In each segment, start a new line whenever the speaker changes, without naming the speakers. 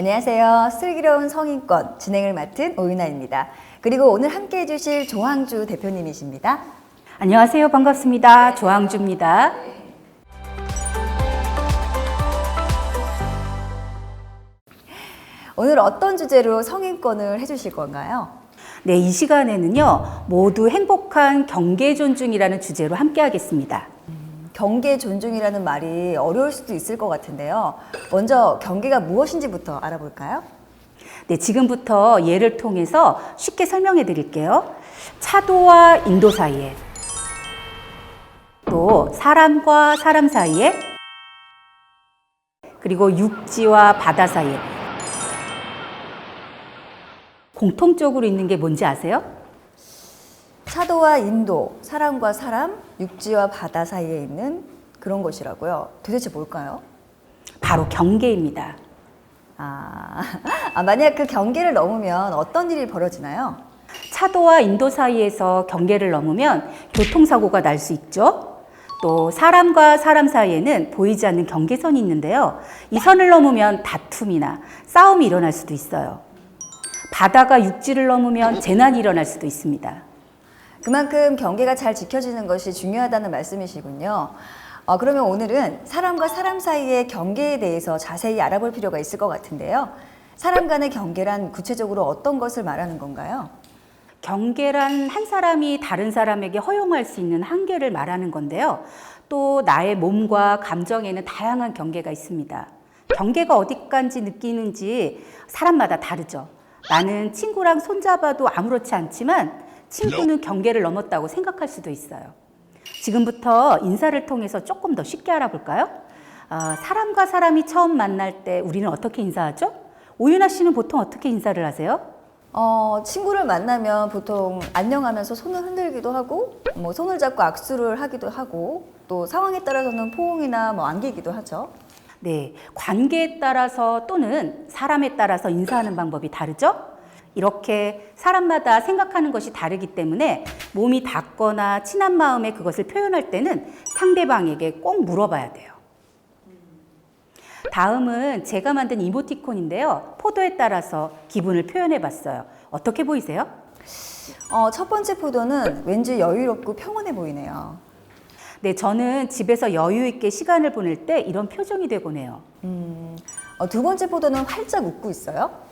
안녕하세요. 슬기로운 성인권 진행을 맡은 오윤아입니다. 그리고 오늘 함께 해주실 조항주 대표님이십니다.
안녕하세요. 반갑습니다. 조항주입니다.
오늘 어떤 주제로 성인권을 해주실 건가요?
네, 이 시간에는요, 모두 행복한 경계 존중이라는 주제로 함께 하겠습니다.
경계 존중이라는 말이 어려울 수도 있을 것 같은데요. 먼저 경계가 무엇인지부터 알아볼까요?
네, 지금부터 예를 통해서 쉽게 설명해 드릴게요. 차도와 인도 사이에, 또 사람과 사람 사이에, 그리고 육지와 바다 사이에 공통적으로 있는 게 뭔지 아세요?
차도와 인도, 사람과 사람, 육지와 바다 사이에 있는 그런 것이라고요. 도대체 뭘까요?
바로 경계입니다.
만약 그 경계를 넘으면 어떤 일이 벌어지나요?
차도와 인도 사이에서 경계를 넘으면 교통사고가 날 수 있죠. 또 사람과 사람 사이에는 보이지 않는 경계선이 있는데요. 이 선을 넘으면 다툼이나 싸움이 일어날 수도 있어요. 바다가 육지를 넘으면 재난이 일어날 수도 있습니다.
그만큼 경계가 잘 지켜지는 것이 중요하다는 말씀이시군요. 그러면 오늘은 사람과 사람 사이의 경계에 대해서 자세히 알아볼 필요가 있을 것 같은데요. 사람 간의 경계란 구체적으로 어떤 것을 말하는 건가요?
경계란 한 사람이 다른 사람에게 허용할 수 있는 한계를 말하는 건데요. 또 나의 몸과 감정에는 다양한 경계가 있습니다. 경계가 어디까지 느끼는지 사람마다 다르죠. 나는 친구랑 손잡아도 아무렇지 않지만 친구는 경계를 넘었다고 생각할 수도 있어요. 지금부터 인사를 통해서 조금 더 쉽게 알아볼까요? 사람과 사람이 처음 만날 때 우리는 어떻게 인사하죠? 오윤아 씨는 보통 어떻게 인사를 하세요?
친구를 만나면 보통 안녕하면서 손을 흔들기도 하고, 손을 잡고 악수를 하기도 하고, 또 상황에 따라서는 포옹이나 안기기도 하죠.
네, 관계에 따라서 또는 사람에 따라서 인사하는 방법이 다르죠? 이렇게 사람마다 생각하는 것이 다르기 때문에 몸이 닿거나 친한 마음에 그것을 표현할 때는 상대방에게 꼭 물어봐야 돼요. 다음은 제가 만든 이모티콘인데요. 포도에 따라서 기분을 표현해 봤어요. 어떻게 보이세요?
첫 번째 포도는 왠지 여유롭고 평온해 보이네요.
네, 저는 집에서 여유 있게 시간을 보낼 때 이런 표정이 되곤 해요.
두 번째 포도는 활짝 웃고 있어요.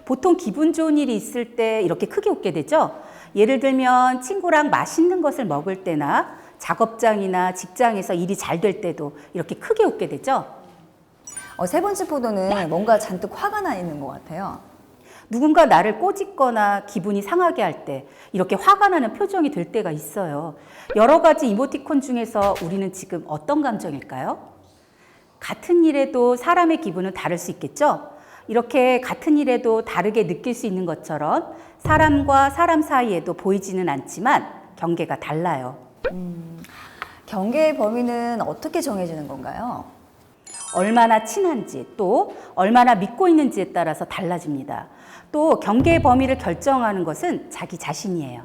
보통 기분 좋은 일이 있을 때 이렇게 크게 웃게 되죠. 예를 들면 친구랑 맛있는 것을 먹을 때나 작업장이나 직장에서 일이 잘 될 때도 이렇게 크게 웃게 되죠.
세 번째 포도는 뭔가 잔뜩 화가 나 있는 것 같아요.
누군가 나를 꼬집거나 기분이 상하게 할 때 이렇게 화가 나는 표정이 될 때가 있어요. 여러 가지 이모티콘 중에서 우리는 지금 어떤 감정일까요? 같은 일에도 사람의 기분은 다를 수 있겠죠? 이렇게 같은 일에도 다르게 느낄 수 있는 것처럼 사람과 사람 사이에도 보이지는 않지만 경계가 달라요.
경계의 범위는 어떻게 정해지는 건가요?
얼마나 친한지 또 얼마나 믿고 있는지에 따라서 달라집니다. 또 경계의 범위를 결정하는 것은 자기 자신이에요.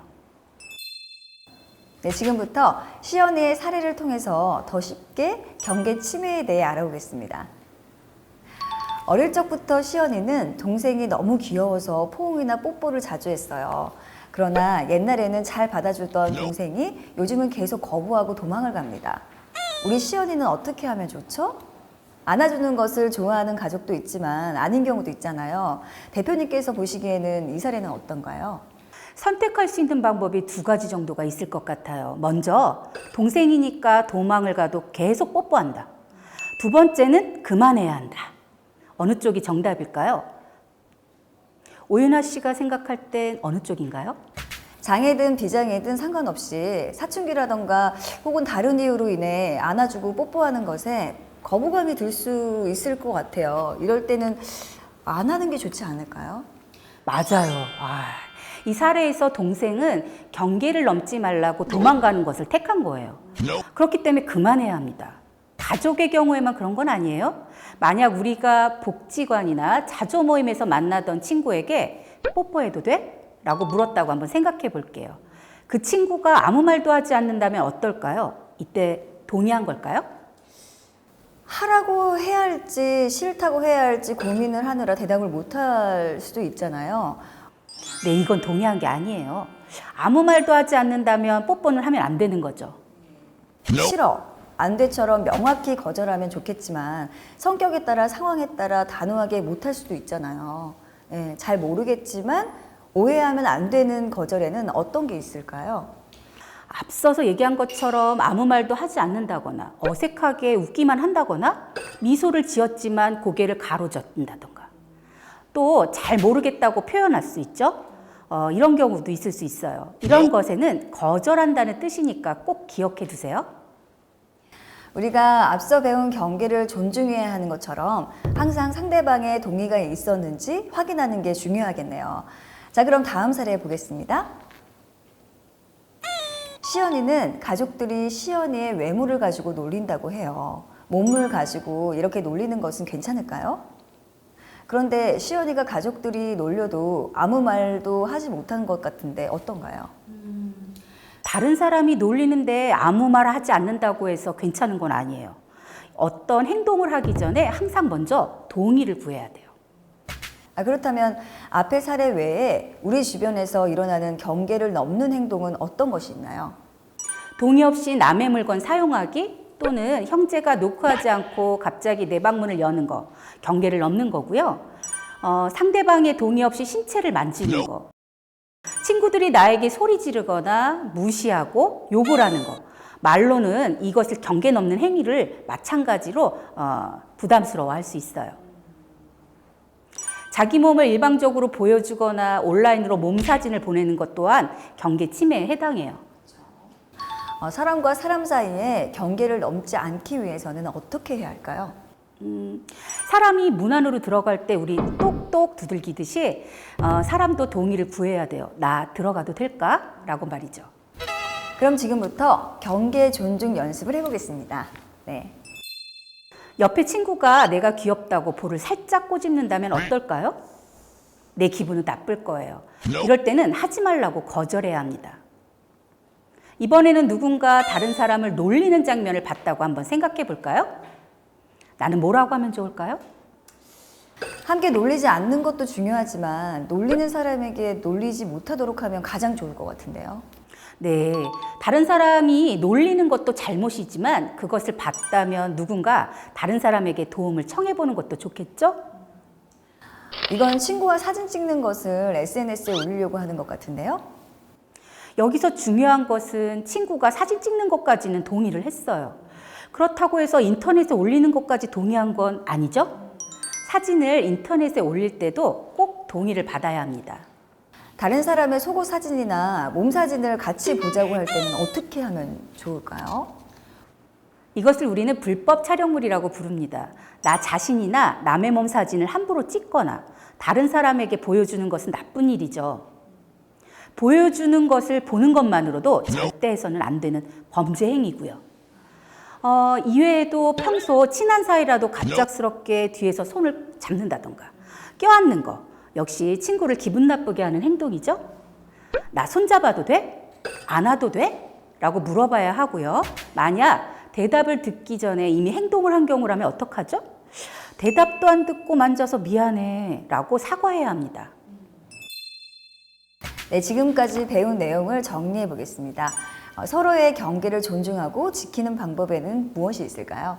네, 지금부터 시연이의 사례를 통해서 더 쉽게 경계 침해에 대해 알아보겠습니다. 어릴 적부터 시연이는 동생이 너무 귀여워서 포옹이나 뽀뽀를 자주 했어요. 그러나 옛날에는 잘 받아주던 동생이 요즘은 계속 거부하고 도망을 갑니다. 우리 시연이는 어떻게 하면 좋죠? 안아주는 것을 좋아하는 가족도 있지만 아닌 경우도 있잖아요. 대표님께서 보시기에는 이 사례는 어떤가요?
선택할 수 있는 방법이 두 가지 정도가 있을 것 같아요. 먼저 동생이니까 도망을 가도 계속 뽀뽀한다. 두 번째는 그만해야 한다. 어느 쪽이 정답일까요? 오윤아 씨가 생각할 땐 어느 쪽인가요?
장애든 비장애든 상관없이 사춘기라던가 혹은 다른 이유로 인해 안아주고 뽀뽀하는 것에 거부감이 들 수 있을 것 같아요. 이럴 때는 안 하는 게 좋지 않을까요?
맞아요. 이 사례에서 동생은 경계를 넘지 말라고 도망가는 것을 택한 거예요. 그렇기 때문에 그만해야 합니다. 가족의 경우에만 그런 건 아니에요. 만약 우리가 복지관이나 자조 모임에서 만나던 친구에게 뽀뽀해도 돼? 라고 물었다고 한번 생각해 볼게요. 그 친구가 아무 말도 하지 않는다면 어떨까요? 이때 동의한 걸까요?
하라고 해야 할지 싫다고 해야 할지 고민을 하느라 대답을 못할 수도 있잖아요.
네, 이건 동의한 게 아니에요. 아무 말도 하지 않는다면 뽀뽀는 하면 안 되는 거죠.
싫어, 안 돼처럼 명확히 거절하면 좋겠지만 성격에 따라 상황에 따라 단호하게 못할 수도 있잖아요. 예, 잘 모르겠지만 오해하면 안 되는 거절에는 어떤 게 있을까요?
앞서서 얘기한 것처럼 아무 말도 하지 않는다거나 어색하게 웃기만 한다거나 미소를 지었지만 고개를 가로젓는다던가 또 잘 모르겠다고 표현할 수 있죠. 이런 경우도 있을 수 있어요. 이런 것에는 거절한다는 뜻이니까 꼭 기억해 두세요.
우리가 앞서 배운 경계를 존중해야 하는 것처럼 항상 상대방의 동의가 있었는지 확인하는 게 중요하겠네요. 자, 그럼 다음 사례 보겠습니다. 시연이는 가족들이 시연이의 외모를 가지고 놀린다고 해요. 몸을 가지고 이렇게 놀리는 것은 괜찮을까요? 그런데 시연이가 가족들이 놀려도 아무 말도 하지 못한 것 같은데 어떤가요?
다른 사람이 놀리는데 아무 말 하지 않는다고 해서 괜찮은 건 아니에요. 어떤 행동을 하기 전에 항상 먼저 동의를 구해야 돼요.
그렇다면 앞의 사례 외에 우리 주변에서 일어나는 경계를 넘는 행동은 어떤 것이 있나요?
동의 없이 남의 물건 사용하기 또는 형제가 노크하지 않고 갑자기 내 방문을 여는 거, 경계를 넘는 거고요. 상대방의 동의 없이 신체를 만지는 거, 친구들이 나에게 소리 지르거나 무시하고 욕을 하는 거, 말로는 이것을 경계 넘는 행위를 마찬가지로 부담스러워할 수 있어요. 자기 몸을 일방적으로 보여주거나 온라인으로 몸 사진을 보내는 것 또한 경계 침해에 해당해요.
사람과 사람 사이에 경계를 넘지 않기 위해서는 어떻게 해야 할까요?
사람이 문 안으로 들어갈 때 우리 똑똑 두들기듯이 사람도 동의를 구해야 돼요. 나 들어가도 될까? 라고 말이죠.
그럼 지금부터 경계 존중 연습을 해보겠습니다. 네.
옆에 친구가 내가 귀엽다고 볼을 살짝 꼬집는다면 어떨까요? 내 기분은 나쁠 거예요. 이럴 때는 하지 말라고 거절해야 합니다. 이번에는 누군가 다른 사람을 놀리는 장면을 봤다고 한번 생각해 볼까요? 나는 뭐라고 하면 좋을까요?
함께 놀리지 않는 것도 중요하지만 놀리는 사람에게 놀리지 못하도록 하면 가장 좋을 것 같은데요.
네, 다른 사람이 놀리는 것도 잘못이지만 그것을 봤다면 누군가 다른 사람에게 도움을 청해보는 것도 좋겠죠?
이건 친구와 사진 찍는 것을 SNS에 올리려고 하는 것 같은데요.
여기서 중요한 것은 친구가 사진 찍는 것까지는 동의를 했어요. 그렇다고 해서 인터넷에 올리는 것까지 동의한 건 아니죠? 사진을 인터넷에 올릴 때도 꼭 동의를 받아야 합니다.
다른 사람의 속옷 사진이나 몸 사진을 같이 보자고 할 때는 어떻게 하면 좋을까요?
이것을 우리는 불법 촬영물이라고 부릅니다. 나 자신이나 남의 몸 사진을 함부로 찍거나 다른 사람에게 보여주는 것은 나쁜 일이죠. 보여주는 것을 보는 것만으로도 절대 해서는 안 되는 범죄 행위고요. 이외에도 평소 친한 사이라도 갑작스럽게 뒤에서 손을 잡는다던가 껴안는 거 역시 친구를 기분 나쁘게 하는 행동이죠. 나 손잡아도 돼? 안아도 돼? 라고 물어봐야 하고요. 만약 대답을 듣기 전에 이미 행동을 한 경우라면 어떡하죠? 대답도 안 듣고 만져서 미안해 라고 사과해야 합니다.
네, 지금까지 배운 내용을 정리해 보겠습니다. 서로의 경계를 존중하고 지키는 방법에는 무엇이 있을까요?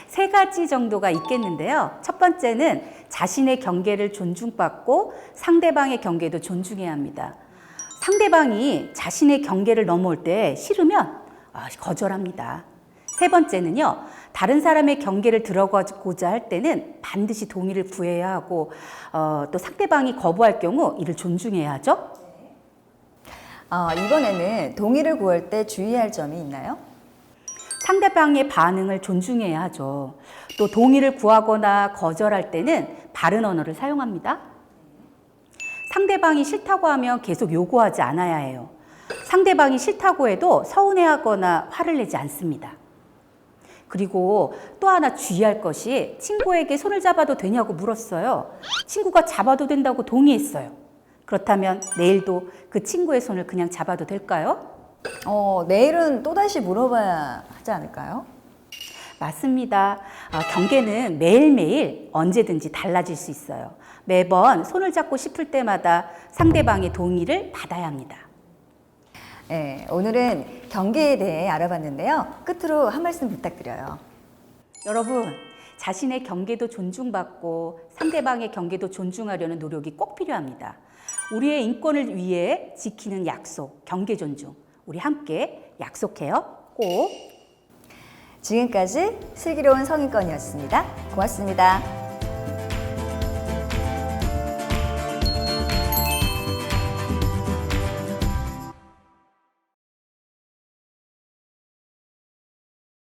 세 가지 정도가 있겠는데요. 첫 번째는 자신의 경계를 존중받고 상대방의 경계도 존중해야 합니다. 상대방이 자신의 경계를 넘어올 때 싫으면 거절합니다. 세 번째는요. 다른 사람의 경계를 들어가고자 할 때는 반드시 동의를 구해야 하고 또 상대방이 거부할 경우 이를 존중해야 하죠.
이번에는 동의를 구할 때 주의할 점이 있나요?
상대방의 반응을 존중해야 하죠. 또 동의를 구하거나 거절할 때는 바른 언어를 사용합니다. 상대방이 싫다고 하면 계속 요구하지 않아야 해요. 상대방이 싫다고 해도 서운해하거나 화를 내지 않습니다. 그리고 또 하나 주의할 것이 친구에게 손을 잡아도 되냐고 물었어요. 친구가 잡아도 된다고 동의했어요. 그렇다면 내일도 그 친구의 손을 그냥 잡아도 될까요?
내일은 또다시 물어봐야 하지 않을까요?
맞습니다. 경계는 매일매일 언제든지 달라질 수 있어요. 매번 손을 잡고 싶을 때마다 상대방의 동의를 받아야 합니다.
네, 오늘은 경계에 대해 알아봤는데요. 끝으로 한 말씀 부탁드려요.
여러분, 자신의 경계도 존중받고 상대방의 경계도 존중하려는 노력이 꼭 필요합니다. 우리의 인권을 위해 지키는 약속, 경계 존중. 우리 함께 약속해요. 꼭.
지금까지 슬기로운 성인권이었습니다. 고맙습니다.